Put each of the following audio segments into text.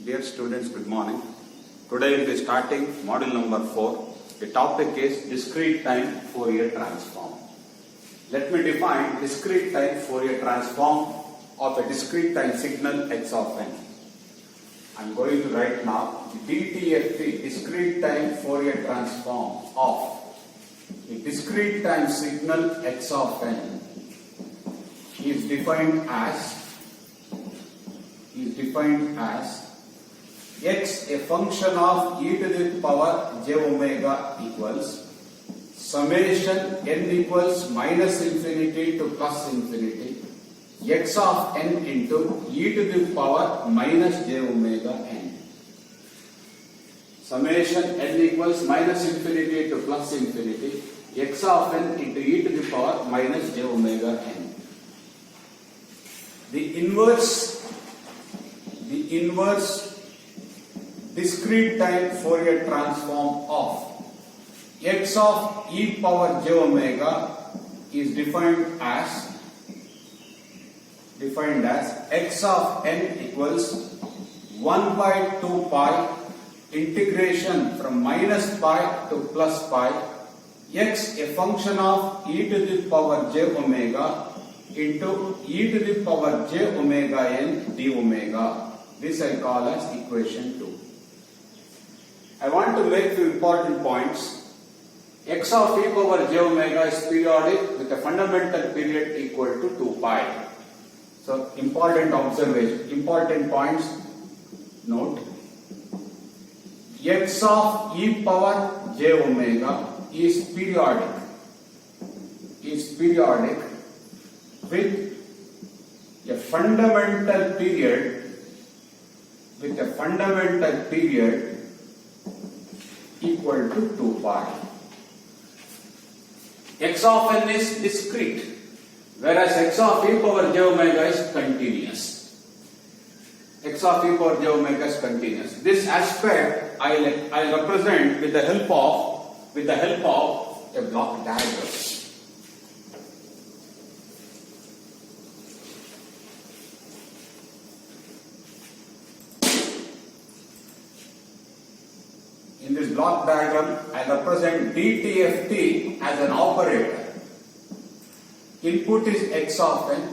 Dear students, good morning. Today we will be starting module number 4. The topic is discrete time Fourier transform. Let me define discrete time Fourier transform of a discrete time signal x of n. I am going to write now the DTFT, discrete time Fourier transform of a discrete time signal x of n is defined as x, a function of e to the power j omega equals summation n equals minus infinity to plus infinity x of n into e to the power minus j omega n. Summation n equals minus infinity to plus infinity x of n into e to the power minus j omega n. The inverse discrete time Fourier transform of x of e power j omega is defined as x of n equals 1 by 2 pi integration from minus pi to plus pi x, a function of e to the power j omega into e to the power j omega n d omega. This I call as equation 2. I want to make few important points. X of e power j omega is periodic with a fundamental period equal to 2 pi. So important observation, important points. Note, x of e power j omega is periodic with a fundamental period equal to 2 pi. X of n is discrete, whereas x of e power j omega is continuous. X of e power j omega is continuous. This aspect I represent with the help of a block diagram. In this block diagram, I represent DTFT as an operator. Input is x of n,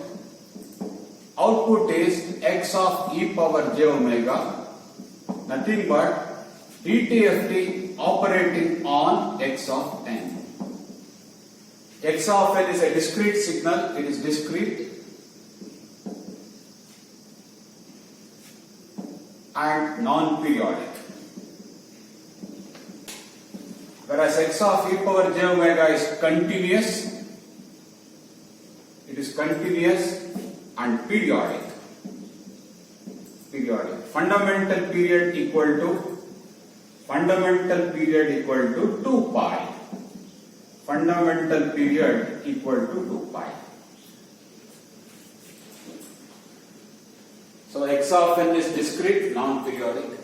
output is x of e power j omega, nothing but DTFT operating on x of n. X of n is a discrete signal, it is discrete and non-periodic. Whereas x of e power j omega is continuous, it is continuous and periodic. Fundamental period equal to 2 pi. Fundamental period equal to 2 pi. So x of n is discrete, non-periodic.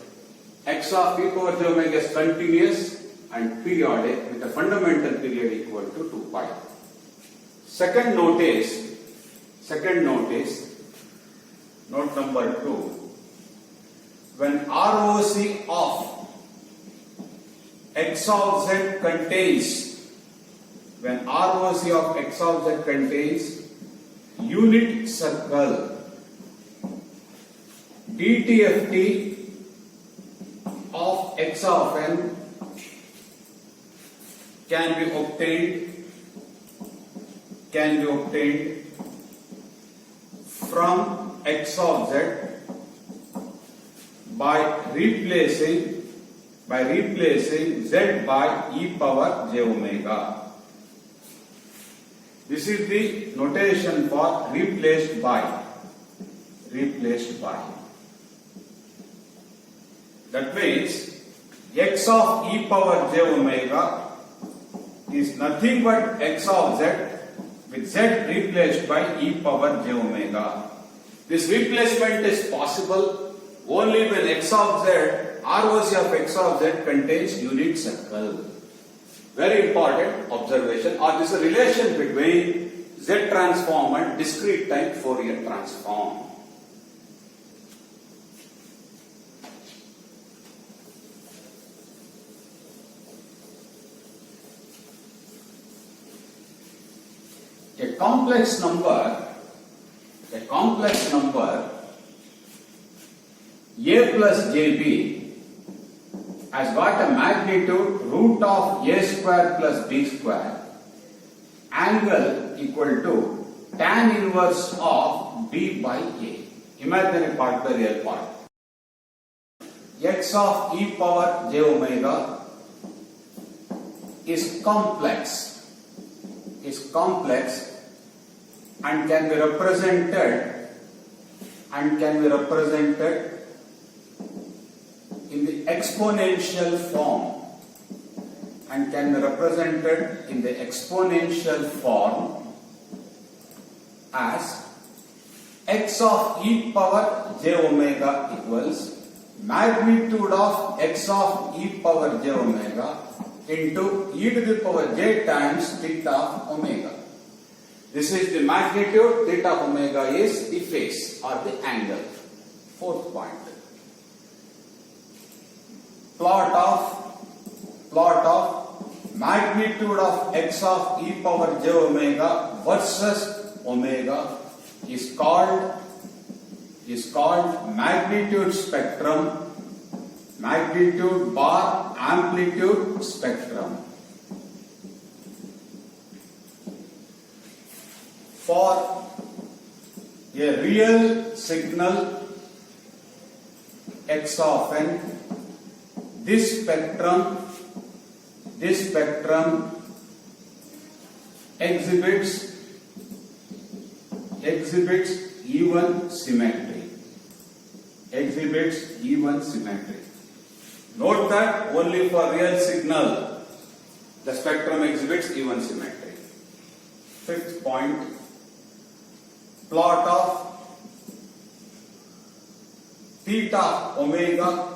X of e power j omega is continuous and periodic with a fundamental period equal to 2 pi. Second note is, note number 2, when ROC of x of z contains unit circle, DTFT of x of n can be obtained from x of z by replacing z by e power j omega. This is the notation for replaced by. That means x of e power j omega is nothing but x of z with z replaced by e power j omega. This replacement is possible only when x of z, ROC of x of z contains unit circle. Very important observation, or this is a relation between Z transform and discrete time Fourier transform. complex number a plus jb has got a magnitude root of a square plus b square, angle equal to tan inverse of b by a. Imaginary part by real part. X of e power j omega is complex and can be represented in the exponential form as x of e power j omega equals magnitude of x of e power j omega into e to the power j times theta of omega. This is the magnitude, theta of omega is the phase or the angle. Fourth point. Plot of magnitude of x of e power j omega versus omega is called magnitude spectrum, magnitude bar amplitude spectrum. For a real signal x of n, this spectrum exhibits even symmetry. Note that only for real signal the spectrum exhibits even symmetry. Fifth point, plot of theta omega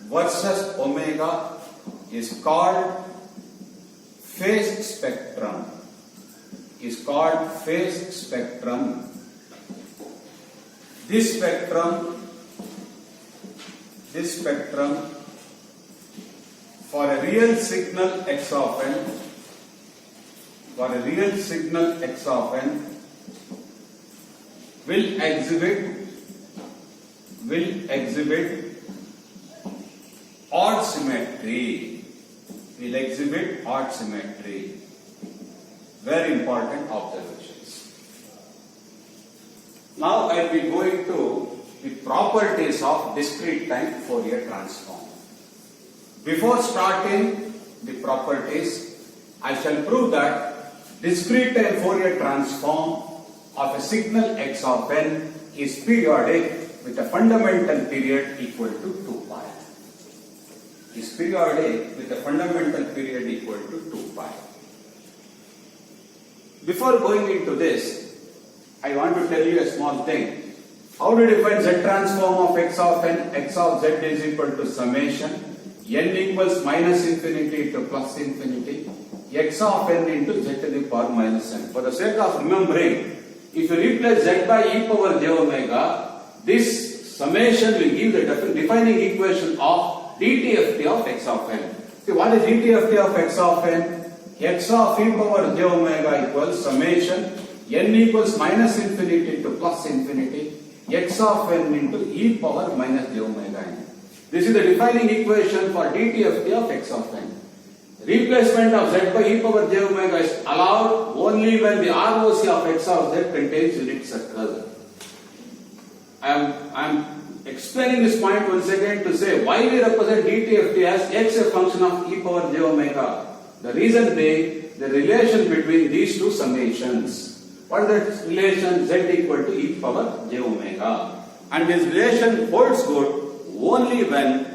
versus omega is called phase spectrum. This spectrum for a real signal x of n will exhibit odd symmetry. Very important observations. Now I will be going to the properties of discrete time Fourier transform. Before starting the properties, I shall prove that discrete time Fourier transform of a signal x of n is periodic with a fundamental period equal to 2 pi. Before going into this, I want to tell you a small thing. How to define z transform of x of n? X of z is equal to summation n equals minus infinity to plus infinity x of n into z to the power minus n. For the sake of remembering, if you replace z by e power j omega, this summation will give the defining equation of DTFT of x of n. See, what is DTFT of x of n? X of e power j omega equals summation n equals minus infinity to plus infinity x of n into e power minus j omega n. This is the defining equation for DTFT of x of n. Replacement of z by e power j omega is allowed only when the ROC of x of z contains unit circle. I am explaining this point once again to say why we represent DTFT as x a function of e power j omega. The reason being the relation between these two summations. What is that relation? Z equal to e power j omega. And this relation holds good only when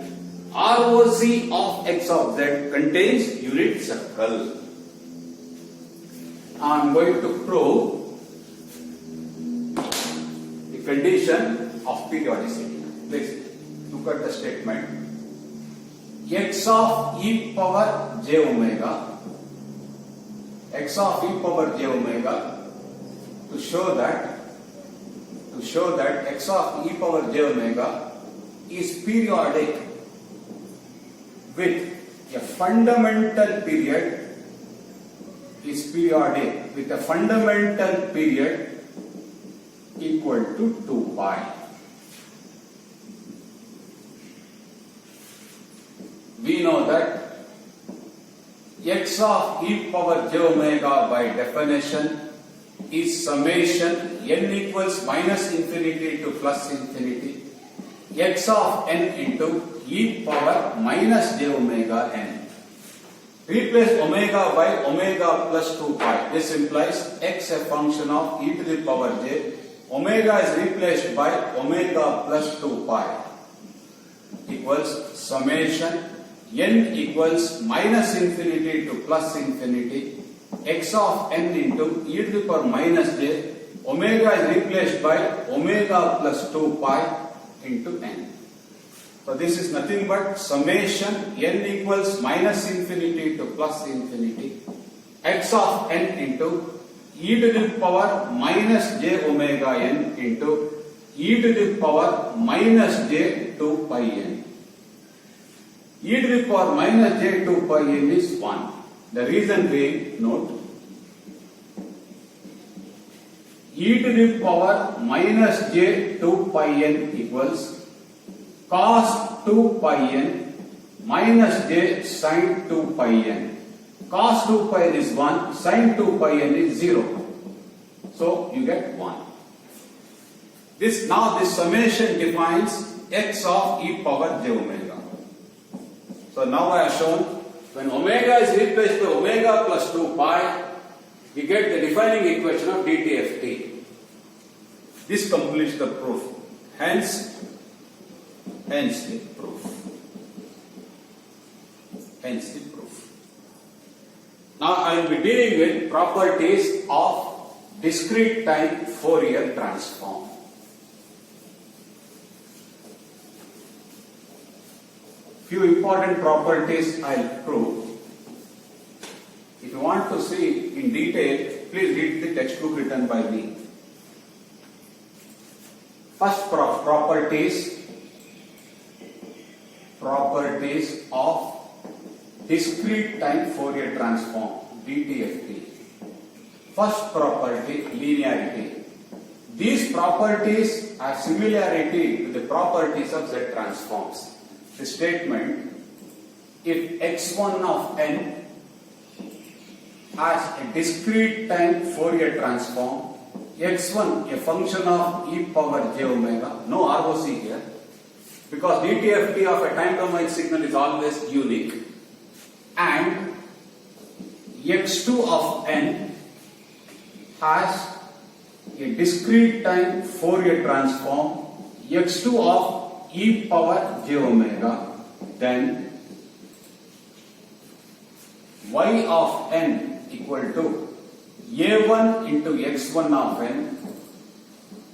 ROC of x of z contains unit circle. I am going to prove the condition of periodicity. Please look at the statement. X of e power j omega, to show that x of e power j omega is periodic with a fundamental period with a fundamental period equal to 2 pi. We know that x of e power j omega by definition is summation n equals minus infinity to plus infinity x of n into e power minus j omega n. Replace omega by omega plus 2 pi. This implies x a function of e to the power j. Omega is replaced by omega plus 2 pi equals summation n equals minus infinity to plus infinity x of n into e to the power minus j. Omega is replaced by omega plus 2 pi into n. So this is nothing but summation n equals minus infinity to plus infinity x of n into e to the power minus j omega n into e to the power minus j 2 pi n. E to the power minus j 2 pi n is 1. The reason being, note, e to the power minus j 2 pi n equals cos 2 pi n minus j sin 2 pi n. Cos 2 pi n is 1, sin 2 pi n is 0. So you get 1. This summation defines x of e power j omega. So now I have shown when omega is replaced by omega plus 2 pi, we get the defining equation of DTFT. This completes the proof. Hence the proof. Now I will be dealing with properties of discrete time Fourier transform. Few important properties I will prove. If you want to see in detail, please read the textbook written by me. First properties of discrete time Fourier transform, DTFT. First property, linearity. These properties have similarity to the properties of Z transforms. The statement, if x1 of n has a discrete time Fourier transform, x1 a function of e power j omega, no ROC here, because DTFT of a time domain signal is always unique, and x2 of n has a discrete time Fourier transform x2 of e power j omega, then y of n equal to a1 into x1 of n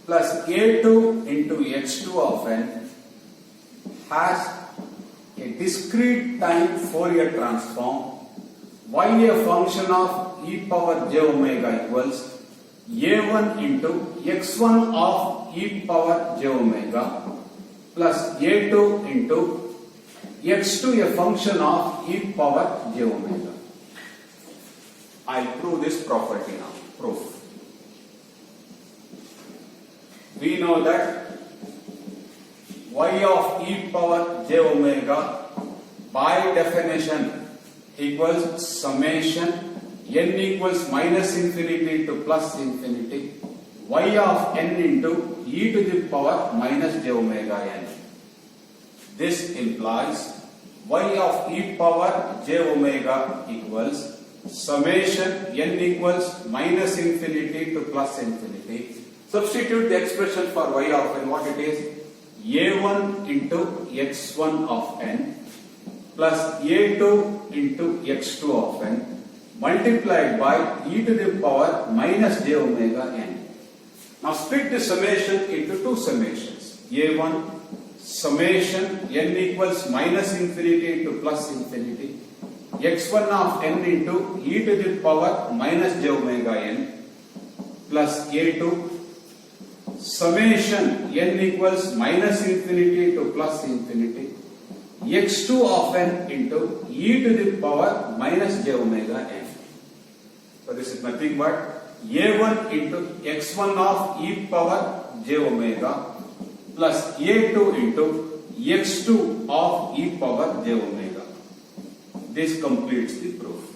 plus a2 into x2 of n has a discrete time Fourier transform y a function of e power j omega equals a1 into x1 of e power j omega plus a2 into x2 a function of e power j omega. I will prove this property now. Proof. We know that y of e power j omega by definition equals summation n equals minus infinity to plus infinity y of n into e to the power minus j omega n. This implies y of e power j omega equals summation n equals minus infinity to plus infinity. Substitute the expression for y of n, what it is? a1 into x1 of n plus a2 into x2 of n multiplied by e to the power minus j omega n. Now split the summation into two summations. a1 summation n equals minus infinity to plus infinity x1 of n into e to the power minus j omega n plus a2 summation n equals minus infinity to plus infinity x2 of n into e to the power minus j omega n. So So this is nothing but a1 into x1 of e power j omega plus a2 into x2 of e power j omega. This completes the proof.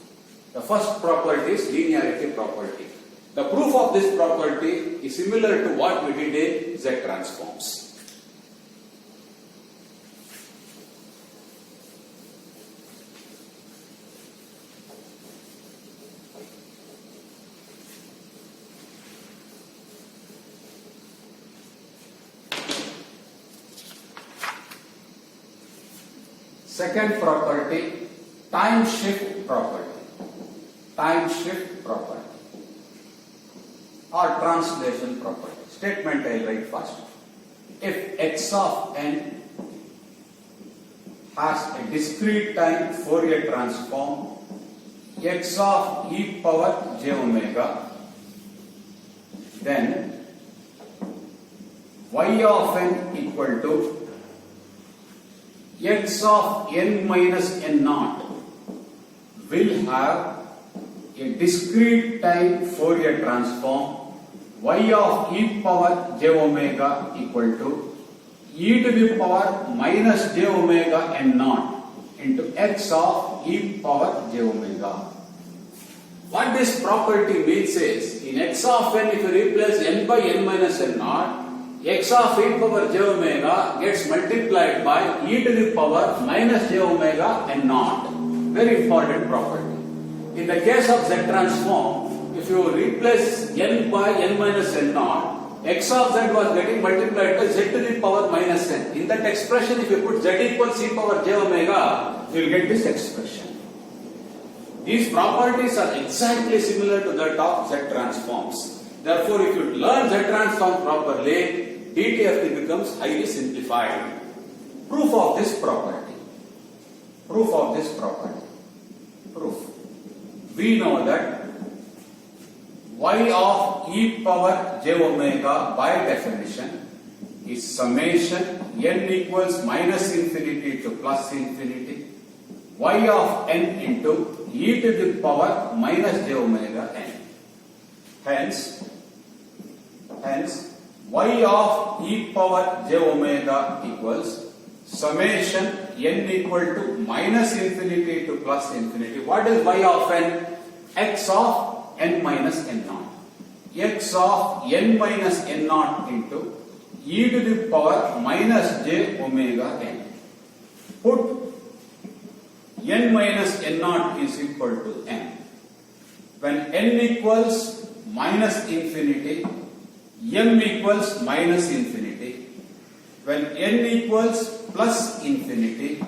The first property is linearity property. The proof of this property is similar to what we did in Z transforms. Second property, time shift property. Time shift property or translation property. Statement I will write first. If x of n has a discrete time Fourier transform x of e power j omega, then y of n equal to x of n minus n naught will have a discrete time Fourier transform y of e power j omega equal to e to the power minus j omega n naught into x of e power j omega. What this property means is, in x of n, if you replace n by n minus n naught, x of e power j omega gets multiplied by e to the power minus j omega n naught. Very important property. In the case of Z transform, if you replace n by n minus n naught, x of z was getting multiplied by z to the power minus n. In that expression, if you put z equals e power j omega, you will get this expression. These properties are exactly similar to that of Z transforms. Therefore, if you learn Z transform properly, DTFT becomes highly simplified. Proof of this property. Proof of this property. Proof. We know that y of e power j omega by definition is summation n equals minus infinity to plus infinity y of n into e to the power minus j omega n. Hence, y of e power j omega equals summation n equal to minus infinity to plus infinity. What is y of n? X of n minus n naught. X of n minus n naught into e to the power minus j omega n. Put n minus n naught is equal to n. When n equals minus infinity, m equals minus infinity. When n equals plus infinity,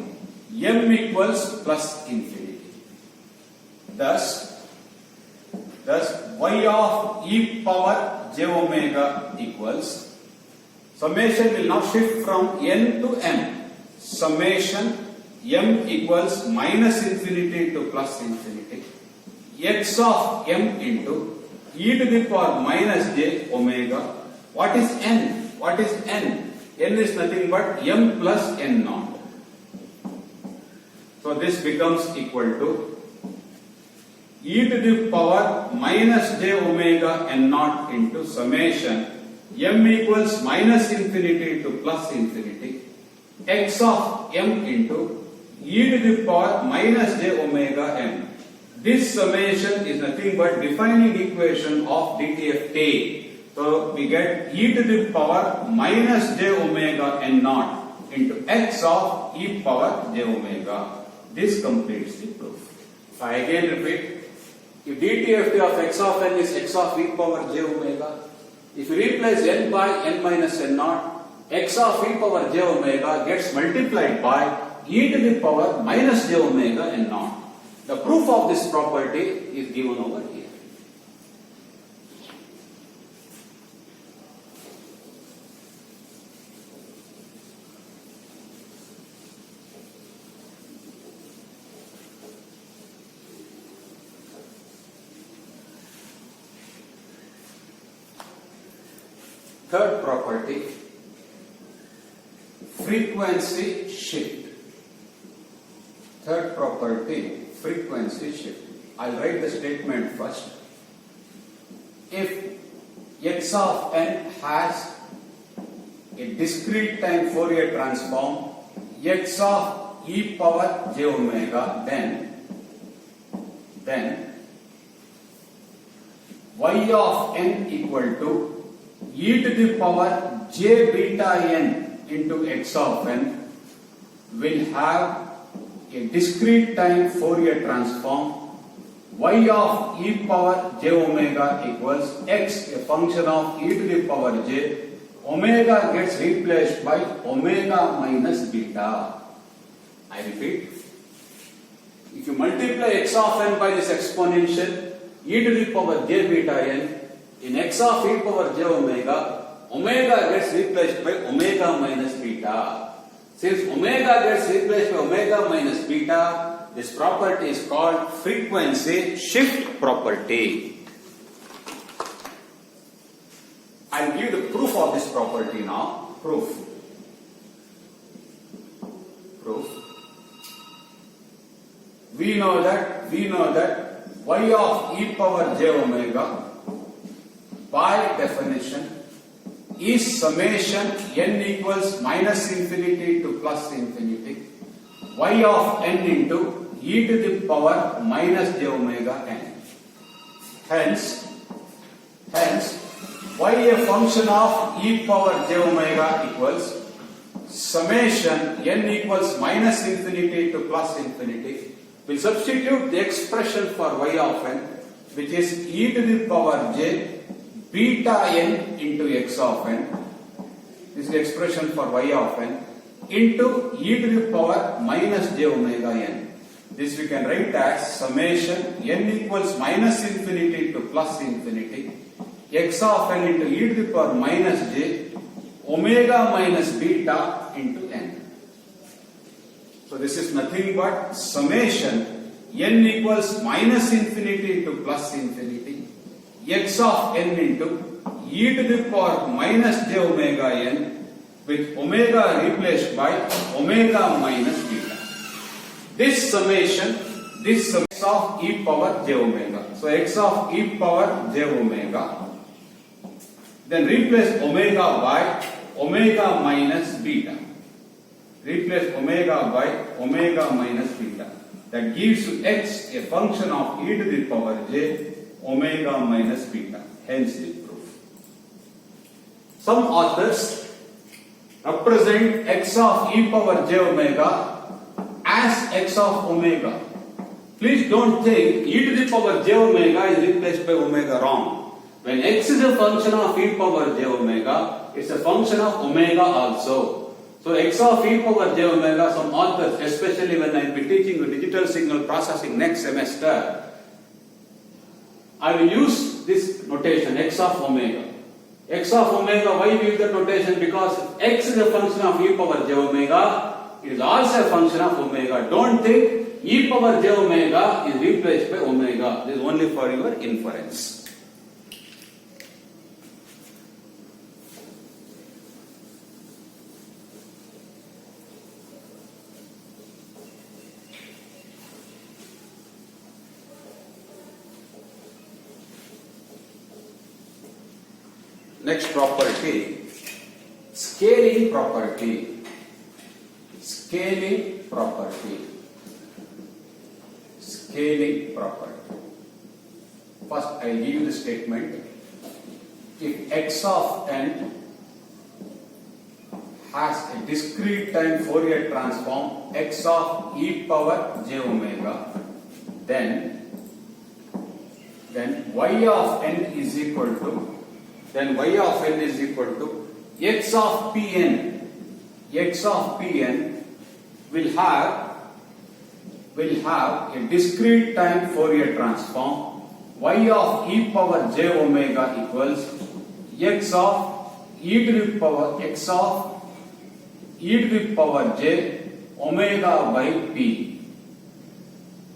m equals plus infinity. Thus y of e power j omega equals, summation will now shift from n to m. Summation m equals minus infinity to plus infinity. X of m into e to the power minus j omega. What is n? What is n? N is nothing but m plus n naught. So this becomes equal to e to the power minus j omega n naught into summation m equals minus infinity to plus infinity x of m into e to the power minus j omega m. This summation is nothing but defining equation of DTFT. So we get e to the power minus j omega n naught into x of e power j omega. This completes the proof. I again repeat, if DTFT of x of n is x of e power j omega, if you replace n by n minus n naught, x of e power j omega gets multiplied by e to the power minus j omega n naught. The proof of this property is given over here. Third property, frequency shift. Third property, frequency shift. I'll write the statement first. if x of n has a discrete time Fourier transform x of e power j omega, then y of n equal to e to the power j beta n into x of n will have a discrete time Fourier transform y of e power j omega equals x, a function of e to the power j. Omega gets replaced by omega minus beta. I repeat, if you multiply x of n by this exponential e to the power j beta n in x of e power j omega, omega gets replaced by omega minus beta. Since omega gets replaced by omega minus beta, this property is called frequency shift property. I'll give the proof of this property now. Proof. We know that y of e power j omega by definition is summation n equals minus infinity to plus infinity y of n into e to the power minus j omega n. Hence y a function of e power j omega equals summation n equals minus infinity to plus infinity. We'll substitute the expression for y of n, which is e to the power j beta n into x of n. This is the expression for y of n into e to the power minus j omega n. This we can write as summation n equals minus infinity to plus infinity x of n into e to the power minus j omega minus beta into n. So this is nothing but summation n equals minus infinity to plus infinity x of n into e to the power minus j omega n with omega replaced by omega minus beta. This summation of e power j omega. So x of e power j omega, then replace omega by omega minus beta. Replace omega by omega minus beta. That gives you x, a function of e to the power j omega minus beta. Hence the proof. Some authors represent x of e power j omega as x of omega. Please don't think e to the power j omega is replaced by omega. Wrong. When x is a function of e power j omega, it's a function of omega also. So x of e power j omega, some authors, especially when I will be teaching the digital signal processing next semester, I will use this notation x of omega. X of omega, why we use that notation? Because x is a function of e power j omega, it is also a function of omega. Don't think e power j omega is replaced by omega. This is only for your inference. Next property, scaling property. Scaling property. Scaling property. First, I will give you the statement. If x of n has a discrete time Fourier transform x of e power j omega, then y of n is equal to x of Pn. X of Pn will have a discrete time Fourier transform y of e power j omega equals x of e to the power j omega by p.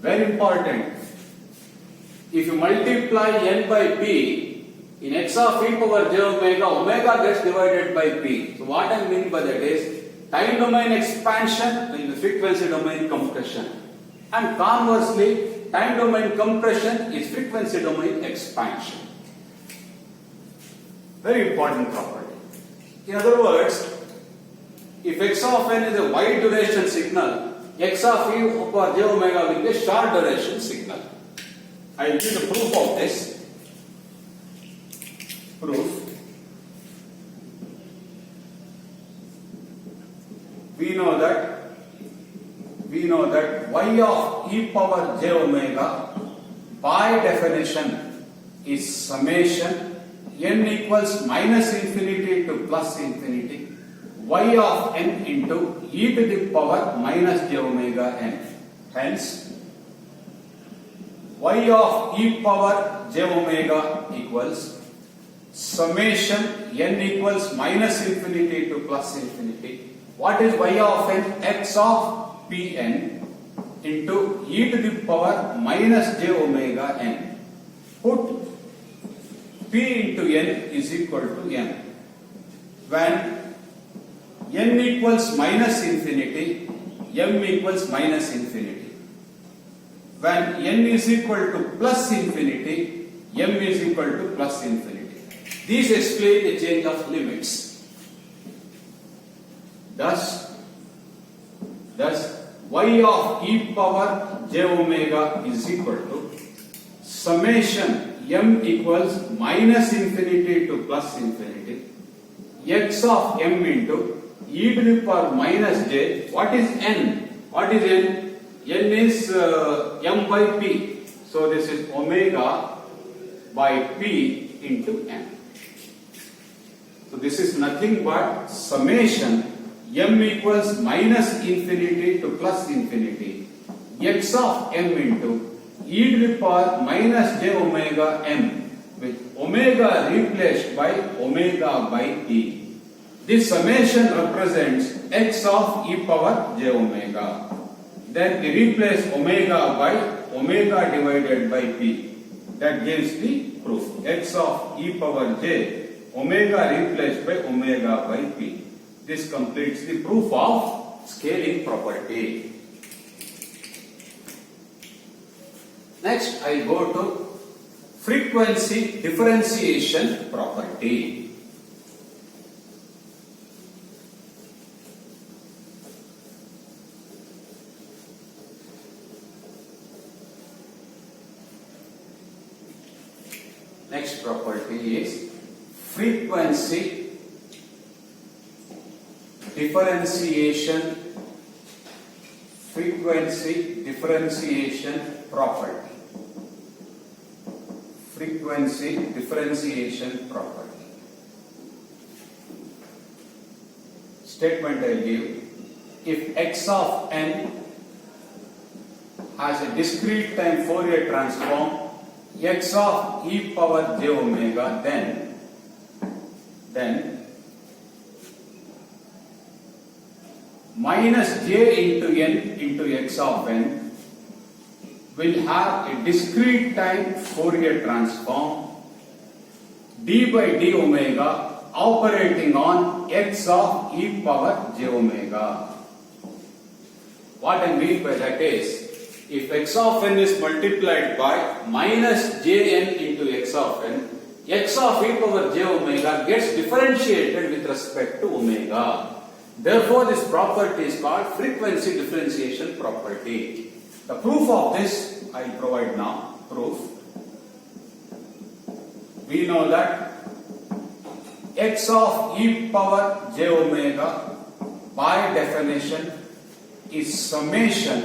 Very important. If you multiply n by p, in x of e power j omega, omega gets divided by p. So what I mean by that is time domain expansion in the frequency domain compression, and conversely time domain compression is frequency domain expansion. Very important property. In other words, if x of n is a wide duration signal, x of e over j omega will be a short duration signal. I will give the proof of this. Proof. We know that y of e power j omega by definition is summation n equals minus infinity to plus infinity y of n into e to the power minus j omega n. Hence, y of e power j omega equals summation n equals minus infinity to plus infinity. What is y of n? X of Pn into e to the power minus j omega n. Put P into n is equal to n. When n equals minus infinity, m equals minus infinity. When n is equal to plus infinity, m is equal to plus infinity. These explain the change of limits. Thus, y of e power j omega is equal to summation m equals minus infinity to plus infinity x of m into e to the power minus j. What is n? What is n? N is m by p. So this is omega by p into n. So this is nothing but summation m equals minus infinity to plus infinity x of m into e to the power minus j omega m with omega replaced by omega by p. This summation represents x of e power j omega. Then we replace omega by omega divided by p. That gives the proof. X of e power j omega replaced by omega by p. This completes the proof of scaling property. Next, I go to frequency differentiation property. Next property is frequency differentiation property. Frequency differentiation property. Statement I will give: if x of n has a discrete time Fourier transform x of e power j omega, then minus j into n into x of n will have a discrete time Fourier transform d by d omega operating on x of e power j omega. What I mean by that is, if x of n is multiplied by minus jn into x of n, x of e power j omega gets differentiated with respect to omega. Therefore, this property is called frequency differentiation property. The proof of this I will provide now. Proof. We know that x of e power j omega by definition is summation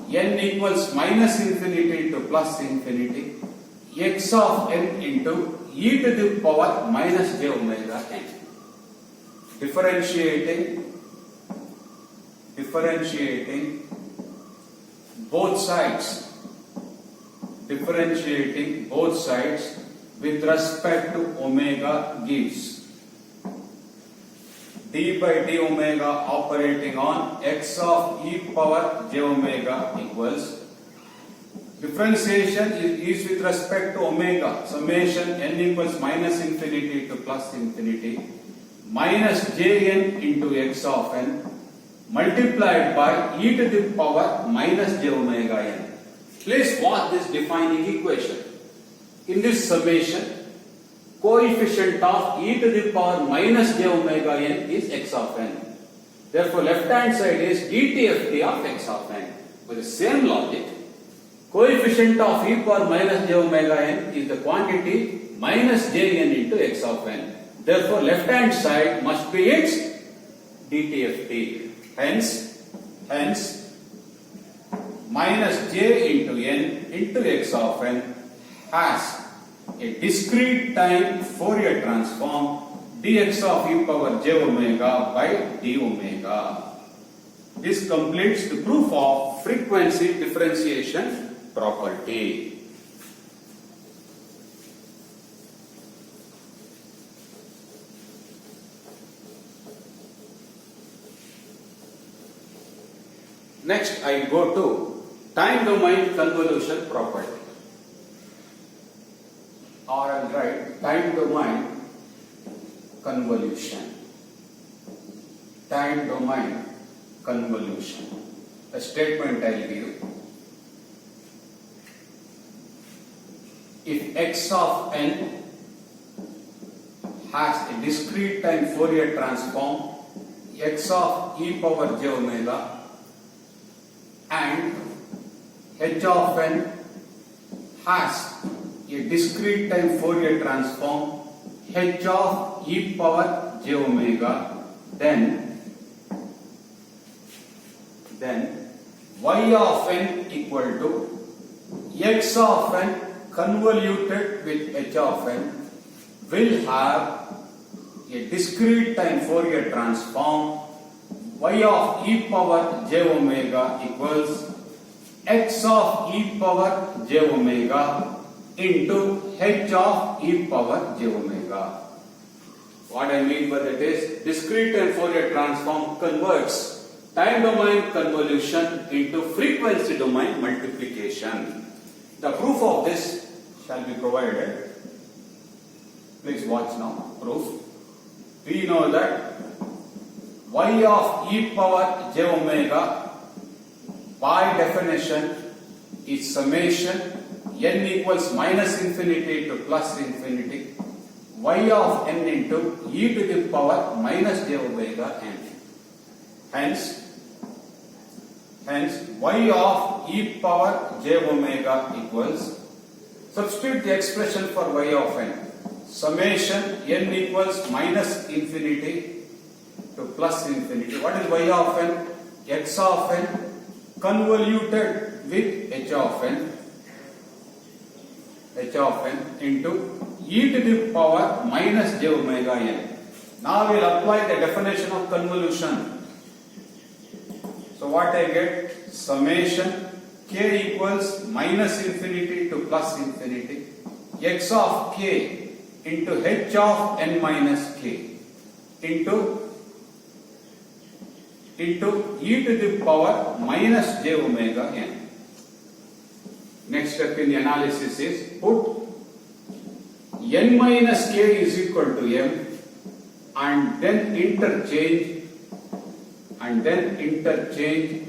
n equals minus infinity to plus infinity x of n into e to the power minus j omega n. Differentiating both sides with respect to omega gives d by d omega operating on x of e power j omega equals differentiation is with respect to omega, summation n equals minus infinity to plus infinity minus jn into x of n multiplied by e to the power minus j omega n. Please watch this defining equation. In this summation, coefficient of e to the power minus j omega n is x of n. Therefore, left hand side is DTFT of x of n. With the same logic, coefficient of e power minus j omega n is the quantity minus j n into x of n. Therefore, left hand side must be its DTFT. Hence, minus j into n into x of n has a discrete time Fourier transform dx of e power j omega by d omega. This completes the proof of frequency differentiation property. Next, I go to time domain convolution property. Or I'll write time domain convolution. Time domain convolution. A statement I'll give. If x of n has a discrete time Fourier transform x of e power j omega and h of n has a discrete time Fourier transform h of e power j omega, then y of n equal to x of n convoluted with h of n will have a discrete time Fourier transform y of e power j omega equals x of e power j omega into h of e power j omega. What I mean by that is discrete time Fourier transform converts time domain convolution into frequency domain multiplication. The proof of this shall be provided. Please watch now. Proof. We know that y of e power j omega by definition is summation n equals minus infinity to plus infinity y of n into e to the power minus j omega n. Hence y of e power j omega equals, substitute the expression for y of n, summation n equals minus infinity to plus infinity. What is y of n? X of n convoluted with h of n into e to the power minus j omega n. Now we will apply the definition of convolution. So what I get? Summation k equals minus infinity to plus infinity x of k into h of n minus k into e to the power minus j omega n. Next step in the analysis is put n minus k is equal to m and then interchange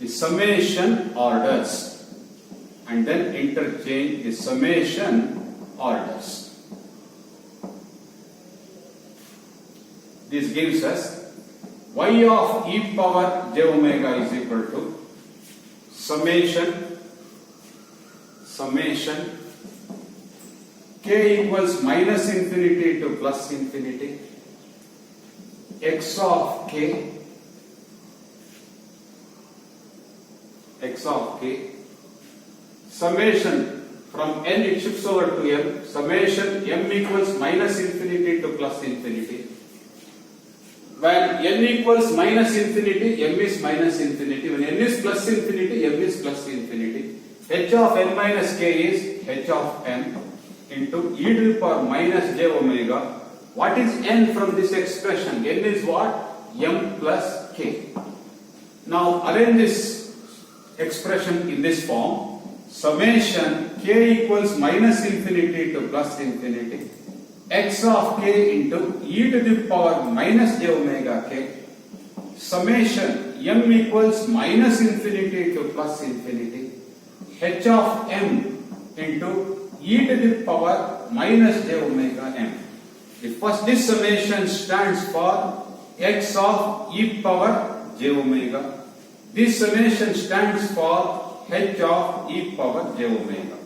the summation orders This gives us y of e power j omega is equal to summation k equals minus infinity to plus infinity x of k summation from n it shifts over to m, summation m equals minus infinity to plus infinity. When n equals minus infinity, m is minus infinity. When n is plus infinity, m is plus infinity. H of n minus k is h of m into e to the power minus j omega. What is n from this expression? N is what? m plus k. Now arrange this expression in this form. Summation k equals minus infinity to plus infinity x of k into e to the power minus j omega k, summation m equals minus infinity to plus infinity h of m into e to the power minus j omega m. This summation stands for x of e power j omega. This summation stands for h of e power j omega.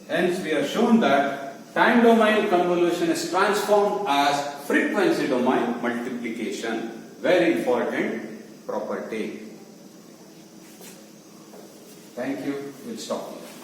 Hence, we have shown that time domain convolution is transformed as frequency domain multiplication. Very important property. Thank you. We'll stop here.